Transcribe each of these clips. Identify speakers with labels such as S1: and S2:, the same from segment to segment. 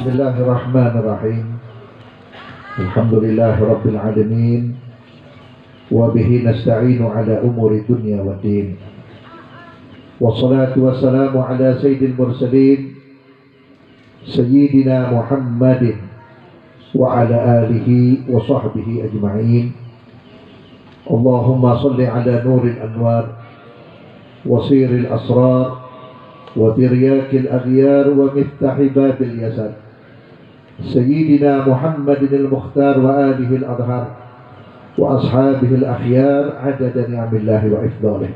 S1: Bismillahirrahmanirrahim. Alhamdulillahi rabbil alamin. Wa bihi nasta'inu ala umuri dunya wa din. Wassalatu wassalamu ala sayyidil mursalin Sayyidina Muhammadin wa ala alihi wa sahbihi ajma'in. Allahumma salli ala nuril anwar wa siril asrar wa tiryakil aghyar wa miftahi babil yasar Sayyidina Muhammadin al-Mukhtar wa alihi al-adhar wa ashabihi al-akhyar adada ni'amillahi wa ifdalih.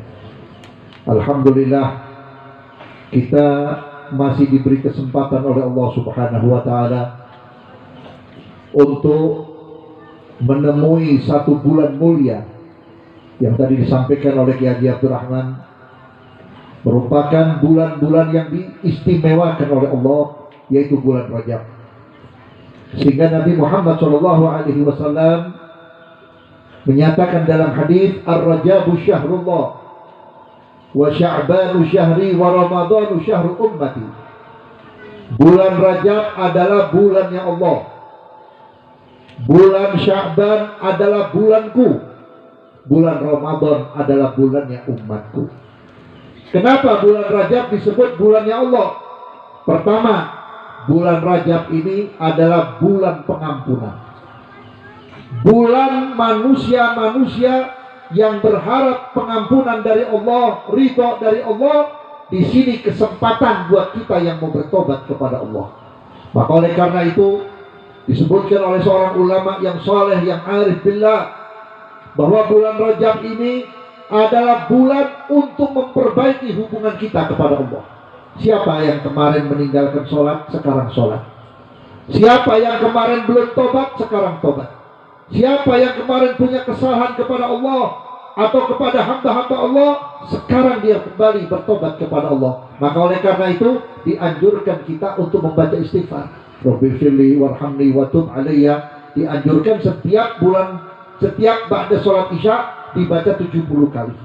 S1: Alhamdulillah, kita masih diberi kesempatan oleh Allah Subhanahu wa ta'ala untuk menemui satu bulan mulia yang tadi disampaikan oleh Kiai Haji Abdul Rahman, merupakan bulan-bulan yang diistimewakan oleh Allah, yaitu bulan Rajab. Sehingga Nabi Muhammad SAW menyatakan dalam hadis, Ar-Rajabu syahrullah wa Sya'banu syahri wa Ramadhanu syahru ummati. Bulan Rajab adalah bulannya Allah, bulan Sya'ban adalah bulanku, bulan Ramadan adalah bulannya umatku. Kenapa bulan Rajab disebut bulannya Allah? Pertama, bulan Rajab ini adalah bulan pengampunan, bulan manusia-manusia yang berharap pengampunan dari Allah, ridho dari Allah. Di sini kesempatan buat kita yang mau bertobat kepada Allah. Maka oleh karena itu disebutkan oleh seorang ulama yang soleh, yang arif billah, bahwa bulan Rajab ini adalah bulan untuk memperbaiki hubungan kita kepada Allah. Siapa yang kemarin meninggalkan sholat, sekarang sholat. Siapa yang kemarin belum tobat, sekarang tobat. Siapa yang kemarin punya kesalahan kepada Allah atau kepada hamba-hamba Allah, sekarang dia kembali bertobat kepada Allah. Maka oleh karena itu dianjurkan kita untuk membaca istighfar. Rabbighfirli warhamni wa tub alayya. Dianjurkan setiap bulan, setiap ba'da sholat isya dibaca 70 kali.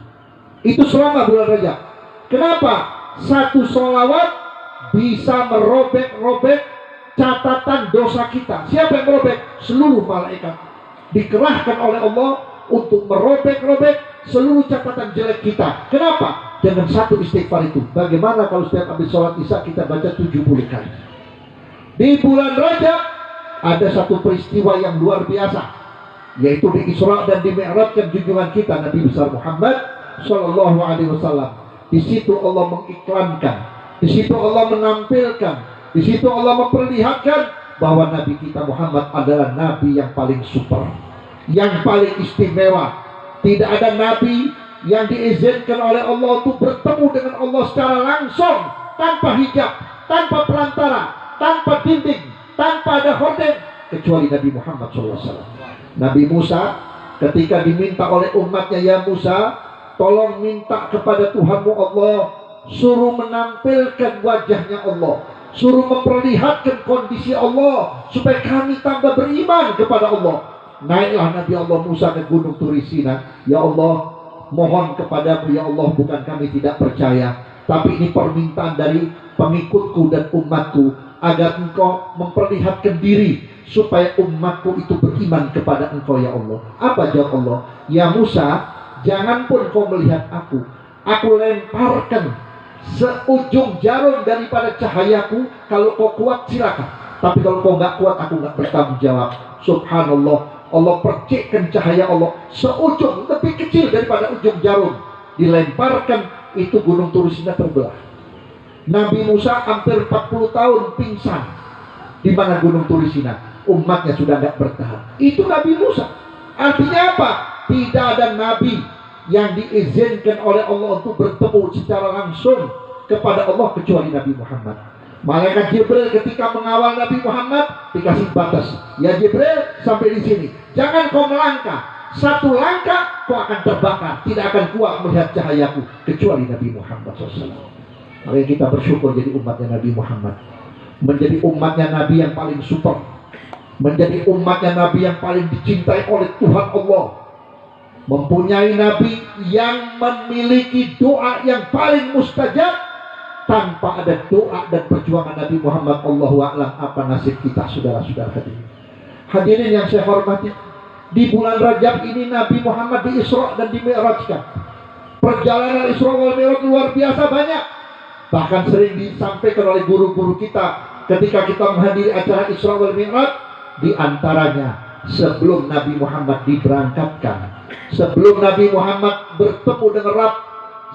S1: Itu selama bulan Rajab. Kenapa? Satu sholawat bisa merobek-robek catatan dosa kita. Siapa yang merobek? Seluruh malaikat dikerahkan oleh Allah untuk merobek-robek seluruh catatan jelek kita. Kenapa? Dengan satu istighfar itu. Bagaimana kalau setiap habis sholat isya kita baca 70 kali? Di bulan Rajab ada satu peristiwa yang luar biasa, yaitu di Isra dan di Mi'rajkan junjungan kita Nabi besar Muhammad Sallallahu Alaihi Wasallam. Di situ Allah mengiklankan, di situ Allah menampilkan, di situ Allah memperlihatkan bahwa Nabi kita Muhammad adalah Nabi yang paling super, yang paling istimewa. Tidak ada Nabi yang diizinkan oleh Allah untuk bertemu dengan Allah secara langsung, tanpa hijab, tanpa perantara, tanpa dinding, tanpa ada hordeng, kecuali Nabi Muhammad SAW. Nabi Musa ketika diminta oleh umatnya, ya Musa, tolong minta kepada Tuhanmu Allah, suruh menampilkan wajahnya Allah, suruh memperlihatkan kondisi Allah, supaya kami tambah beriman kepada Allah. Naiklah Nabi Allah Musa ke gunung Turisina. Ya Allah, mohon kepadamu ya Allah, bukan kami tidak percaya, tapi ini permintaan dari pengikutku dan umatku, agar engkau memperlihatkan diri supaya umatku itu beriman kepada engkau ya Allah. Apa jawab Allah? Ya Musa, jangan pun kau melihat aku lemparkan seujung jarum daripada cahayaku. Kalau kau kuat silakan, tapi kalau kau nggak kuat, aku nggak bertanggung jawab. Subhanallah, Allah percikkan cahaya Allah seujung, lebih kecil daripada ujung jarum, dilemparkan, itu gunung Turisina terbelah. Nabi Musa hampir 40 tahun pingsan di mana gunung Turisina. Umatnya sudah tidak bertahan. Itu Nabi Musa. Artinya apa? Tidak ada nabi yang diizinkan oleh Allah untuk bertemu secara langsung kepada Allah kecuali Nabi Muhammad. Malaikat Jibril ketika mengawal Nabi Muhammad dikasih batas. Ya Jibril, sampai di sini. Jangan kau melangkah. Satu langkah kau akan terbakar. Tidak akan kuat melihat cahayaku kecuali Nabi Muhammad SAW. Makanya kita bersyukur jadi umatnya Nabi Muhammad, menjadi umatnya Nabi yang paling super, menjadi umatnya Nabi yang paling dicintai oleh Tuhan Allah, mempunyai Nabi yang memiliki doa yang paling mustajab, tanpa ada doa dan perjuangan Nabi Muhammad, Allahu a'lam apa nasib kita, saudara-saudara hadirin. Hadirin yang saya hormati, di bulan Rajab ini Nabi Muhammad di Isra dan di Mi'rajkan. Perjalanan Isra wal Mi'raj luar biasa banyak. Bahkan sering disampaikan oleh guru-guru kita ketika kita menghadiri acara Isra wal Mi'raj, di antaranya sebelum Nabi Muhammad diberangkatkan, sebelum Nabi Muhammad bertemu dengan Rabb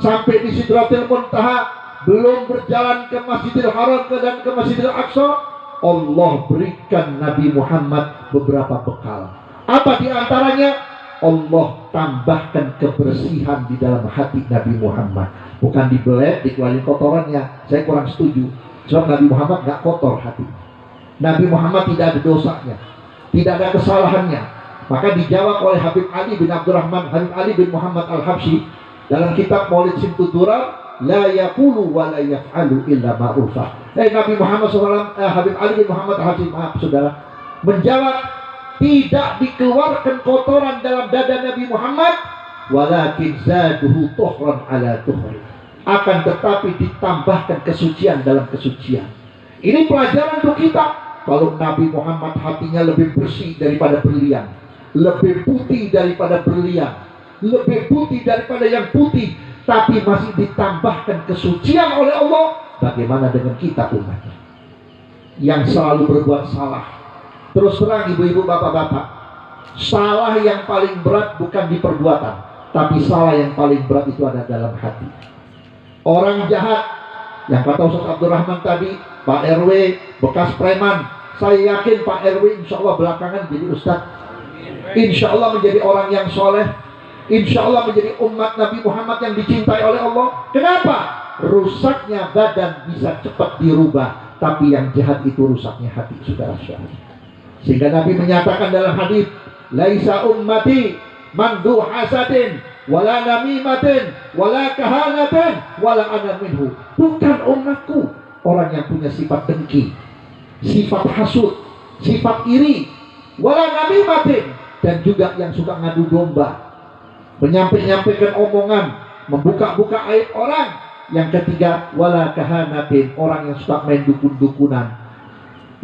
S1: sampai di Sidratil Muntaha, belum berjalan ke Masjidil Haram dan ke Masjidil Aqsa, Allah berikan Nabi Muhammad beberapa bekal. Apa di antaranya? Allah tambahkan kebersihan di dalam hati Nabi Muhammad. Bukan dibelet, dikeluarin kotorannya. Saya kurang setuju. Sebab Nabi Muhammad gak kotor hati. Nabi Muhammad tidak ada dosanya, tidak ada kesalahannya. Maka dijawab oleh Habib Ali bin Abdurrahman, Habib Ali bin Muhammad Al-Habsyi dalam kitab Maulid Simtudurar, la yaqulu wa la yaf'alu illa ma'rufah. Nabi Muhammad SAW, Habib Ali bin Muhammad Al-Habsyi, maaf saudara, menjawab, tidak dikeluarkan kotoran dalam dada Nabi Muhammad, walakin zaduhu tuhran ala tuhri, akan tetapi ditambahkan kesucian dalam kesucian. Ini pelajaran untuk kita. Kalau Nabi Muhammad hatinya lebih bersih daripada berlian, lebih putih daripada berlian, lebih putih daripada yang putih, tapi masih ditambahkan kesucian oleh Allah, bagaimana dengan kita umatnya yang selalu berbuat salah? Terus terang ibu-ibu, bapak-bapak, salah yang paling berat bukan di perbuatan, tapi salah yang paling berat itu ada dalam hati. Orang jahat, yang kata Ustaz Abdurrahman tadi, Pak RW bekas preman, saya yakin Pak RW insya Allah belakangan jadi Ustaz, insya Allah menjadi orang yang soleh, insya Allah menjadi umat Nabi Muhammad yang dicintai oleh Allah. Kenapa? Rusaknya badan bisa cepat dirubah, tapi yang jahat itu rusaknya hati, saudara-saudara. Sehingga Nabi menyatakan dalam hadis, laisa ummati mandu hasadin wala namimatin wala kahanatin wala ana minhu. Bukan umatku orang yang punya sifat dengki, sifat hasud, sifat iri, wala namimatin, dan juga yang suka ngadu domba, menyampaikan omongan, membuka-buka aib orang. Yang ketiga, wala kahanatin, orang yang suka main dukun-dukunan.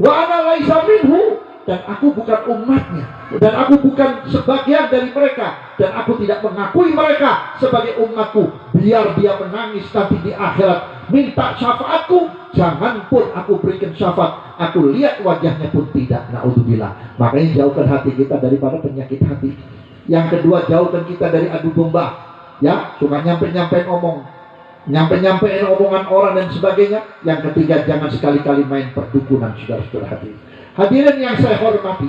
S1: Wa ana laisa minhu, dan aku bukan umatnya, dan aku bukan sebagian dari mereka, dan aku tidak mengakui mereka sebagai umatku. Biar dia menangis nanti di akhirat, minta syafaatku, jangan pun aku berikan syafaat, aku lihat wajahnya pun tidak. Naudzubillah. Makanya jauhkan hati kita daripada penyakit hati. Yang kedua, jauhkan kita dari adu domba, ya, suka nyampein omongan orang dan sebagainya. Yang ketiga, jangan sekali-kali main perdukunan, saudara-saudara hati. Hadirin yang saya hormati,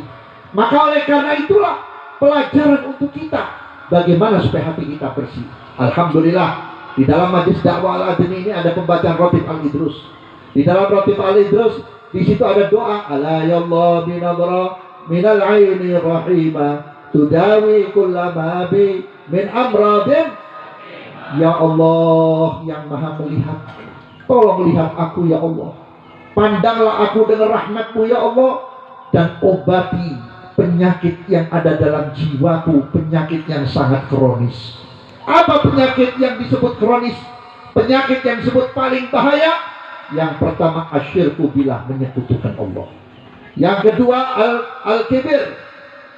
S1: maka oleh karena itulah pelajaran untuk kita bagaimana supaya hati kita bersih. Alhamdulillah, di dalam majlis dakwah Al-Adni ini ada pembacaan Ratib Al-Idrus. Di dalam Ratib Al-Idrus, di situ ada doa, ala ya Allah binadra minal aini rahimah tudawi kullama bi min amradin. Ya Allah yang maha melihat, tolong lihat aku ya Allah, pandanglah aku dengan rahmat-Mu ya Allah, dan obati penyakit yang ada dalam jiwaku, penyakit yang sangat kronis. Apa penyakit yang disebut kronis? Penyakit yang disebut paling bahaya. Yang pertama, asyirku billah, menyekutukan Allah. Yang kedua, al-kibir,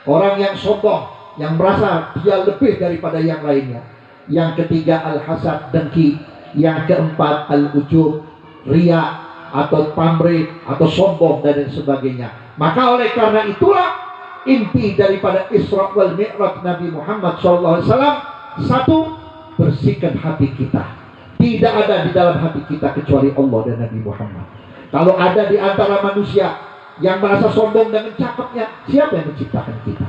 S1: orang yang sombong, yang merasa dia lebih daripada yang lainnya. Yang ketiga, al-hasad, dengki. Yang keempat, al-ujub, riya, atau pamrih, atau sombong, dan sebagainya. Maka oleh karena itulah inti daripada Isra wal Mi'raj Nabi Muhammad SAW, satu, bersihkan hati kita. Tidak ada di dalam hati kita kecuali Allah dan Nabi Muhammad. Kalau ada di antara manusia yang merasa sombong dengan cakepnya, siapa yang menciptakan kita?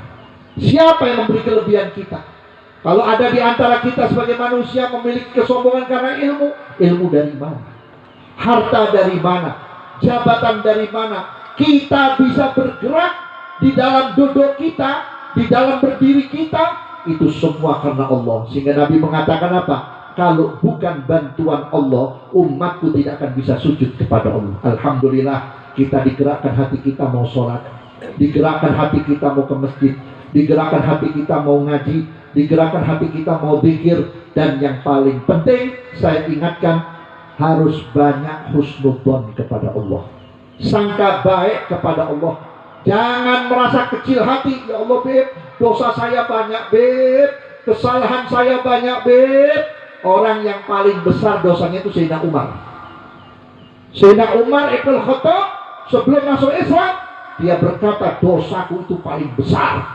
S1: Siapa yang memberi kelebihan kita? Kalau ada di antara kita sebagai manusia memiliki kesombongan karena ilmu dari mana? Harta dari mana? Jabatan dari mana? Kita bisa bergerak di dalam duduk kita, di dalam berdiri kita, itu semua karena Allah. Sehingga Nabi mengatakan apa? Kalau bukan bantuan Allah, umatku tidak akan bisa sujud kepada Allah. Alhamdulillah, kita digerakkan hati kita mau sholat, digerakkan hati kita mau ke masjid, digerakkan hati kita mau ngaji, digerakkan hati kita mau zikir. Dan yang paling penting saya ingatkan, harus banyak husnudzon kepada Allah, sangka baik kepada Allah. Jangan merasa kecil hati. Ya Allah beb, dosa saya banyak beb, kesalahan saya banyak beb. Orang yang paling besar dosanya itu Sayyidina Umar. Sayyidina Umar Ibn Khattab sebelum masuk Islam, dia berkata dosaku itu paling besar.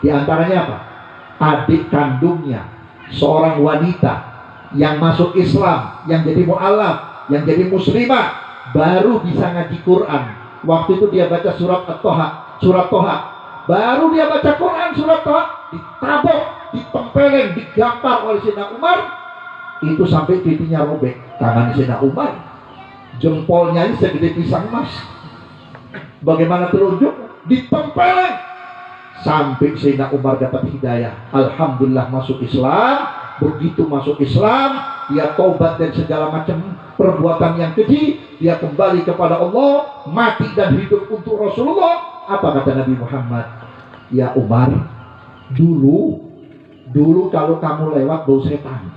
S1: Di antaranya apa? Adik kandungnya seorang wanita yang masuk Islam, yang jadi mu'alaf, yang jadi muslimah, baru bisa ngaji Quran. Waktu itu dia baca surat Toha. Baru dia baca Quran surat Toha, ditabok, ditempeleng, digampar oleh Sayyidina Umar. Itu sampai pipinya robek. Tangan Sayyidina Umar, jempolnya ini segede pisang emas. Bagaimana telunjuk? Ditempeleng sampai Sayyidina Umar dapat hidayah. Alhamdulillah masuk Islam. Begitu masuk Islam, dia taubat dari segala macam perbuatan yang keji. Dia kembali kepada Allah, mati dan hidup untuk Rasulullah. Apa kata Nabi Muhammad? Ya Umar, dulu kalau kamu lewat bau setan,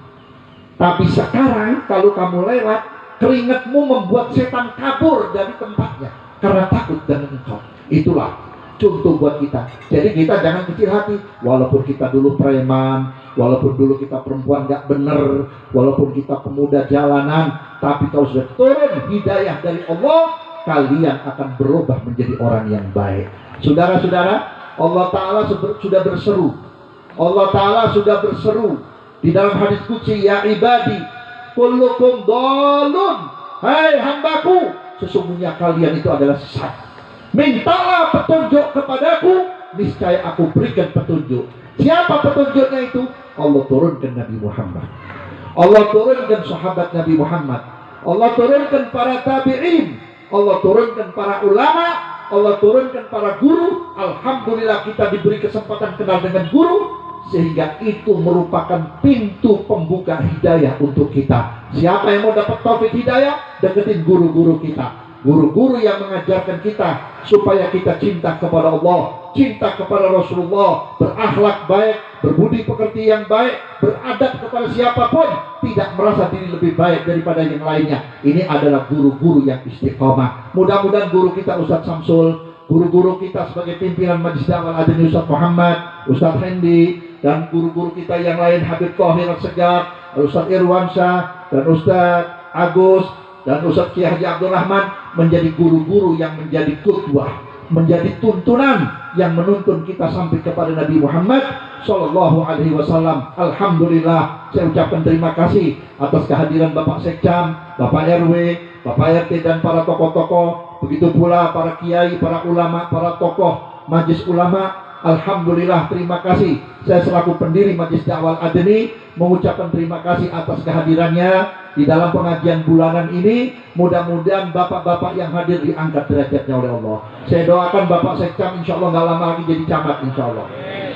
S1: tapi sekarang kalau kamu lewat, keringatmu membuat setan kabur dari tempatnya karena takut dengan engkau. Itulah contoh buat kita. Jadi kita jangan kecil hati. Walaupun kita dulu preman, walaupun dulu kita perempuan gak bener, walaupun kita pemuda jalanan, tapi kalau sudah turun hidayah dari Allah, kalian akan berubah menjadi orang yang baik. Saudara-saudara, Allah Ta'ala sudah berseru. Allah Ta'ala sudah berseru di dalam hadis qudsi, ya ibadi kullukum dhalun, hai hambaku, sesungguhnya kalian itu adalah sesat. Mintalah petunjuk kepadaku, niscaya aku berikan petunjuk. Siapa petunjuknya itu? Allah turunkan Nabi Muhammad, Allah turunkan sahabat Nabi Muhammad, Allah turunkan para tabi'in, Allah turunkan para ulama, Allah turunkan para guru. Alhamdulillah kita diberi kesempatan kenal dengan guru, sehingga itu merupakan pintu pembuka hidayah untuk kita. Siapa yang mau dapat taufik hidayah? Deketin guru-guru kita, guru-guru yang mengajarkan kita supaya kita cinta kepada Allah, cinta kepada Rasulullah, berakhlak baik, berbudi pekerti yang baik, beradab kepada siapapun, tidak merasa diri lebih baik daripada yang lainnya. Ini adalah guru-guru yang istiqomah. Mudah-mudahan guru kita Ustadz Samsul, guru-guru kita sebagai pimpinan Majelis Dakwah Al-Adni Ustadz Muhammad, Ustadz Hendi, dan guru-guru kita yang lain, Habib Thohir Al-Segar, Ustadz Irwansyah, dan Ustadz Agus, dan Ustadz Kiai Haji Abdul Rahman, menjadi guru-guru yang menjadi qudwah, menjadi tuntunan yang menuntun kita sampai kepada Nabi Muhammad Sallallahu Alaihi Wasallam. Alhamdulillah, saya ucapkan terima kasih atas kehadiran Bapak Sekcam, Bapak RW, Bapak RT, dan para tokoh-tokoh. Begitu pula para kiai, para ulama, para tokoh Majelis Ulama. Alhamdulillah, terima kasih. Saya selaku pendiri Majelis Dakwah Al-Adni mengucapkan terima kasih atas kehadirannya di dalam pengajian bulanan ini. Mudah-mudahan bapak-bapak yang hadir diangkat derajatnya oleh Allah. Saya doakan Bapak Sekcam insya Allah nggak lama lagi jadi camat, insya Allah.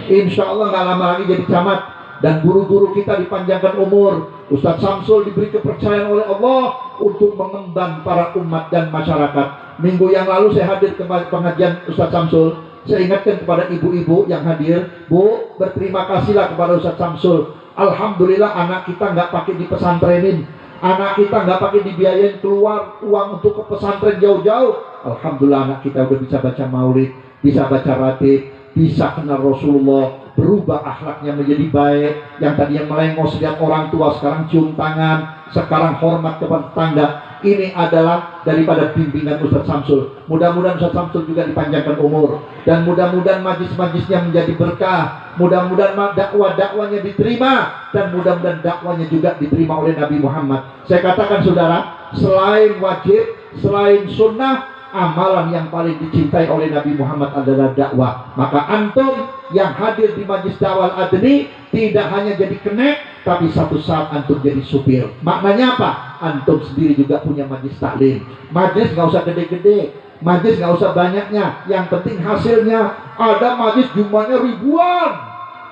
S1: Insya Allah nggak lama lagi jadi camat. Dan guru-guru kita dipanjangkan umur. Ustadz Samsul diberi kepercayaan oleh Allah untuk mengemban para umat dan masyarakat. Minggu yang lalu saya hadir ke pengajian Ustadz Samsul. Saya ingatkan kepada ibu-ibu yang hadir, Bu, berterima kasihlah kepada Ustadz Samsul. Alhamdulillah anak kita nggak pakai dipesantrenin, anak kita nggak pakai dibiayain keluar uang untuk ke pesantren jauh-jauh. Alhamdulillah anak kita udah bisa baca maulid, bisa baca ratib, bisa kenal Rasulullah, berubah akhlaknya menjadi baik. Yang tadi yang melengos lihat orang tua, sekarang cium tangan, sekarang hormat kepada tetangga. Ini adalah daripada bimbingan Ustadz Samsul. Mudah-mudahan Ustadz Samsul juga dipanjangkan umur, dan mudah-mudahan majlis-majlisnya menjadi berkah. Mudah-mudahan dakwah-dakwahnya diterima, dan mudah-mudahan dakwahnya juga diterima oleh Nabi Muhammad. Saya katakan saudara, selain wajib, selain sunnah, amalan yang paling dicintai oleh Nabi Muhammad adalah dakwah. Maka antum yang hadir di Majelis Dakwah Al-Adni tidak hanya jadi kenek, tapi satu saat antum jadi supir. Maknanya apa? Antum sendiri juga punya majelis taklim. Majelis nggak usah gede-gede, majelis nggak usah banyaknya, yang penting hasilnya. Ada majelis jumlahnya ribuan,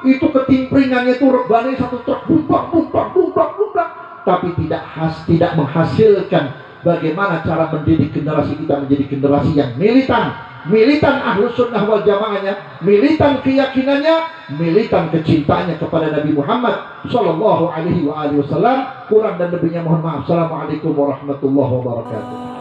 S1: itu ketimpringannya itu rebane satu truk, bumbang, tapi tidak menghasilkan bagaimana cara mendidik generasi kita menjadi generasi yang militan, militan Ahlus Sunnah wal Jamaahnya, militan keyakinannya, militan kecintaannya kepada Nabi Muhammad Sallallahu Alaihi Wasallam. Kurang dan lebihnya mohon maaf. Assalamualaikum warahmatullahi wabarakatuh.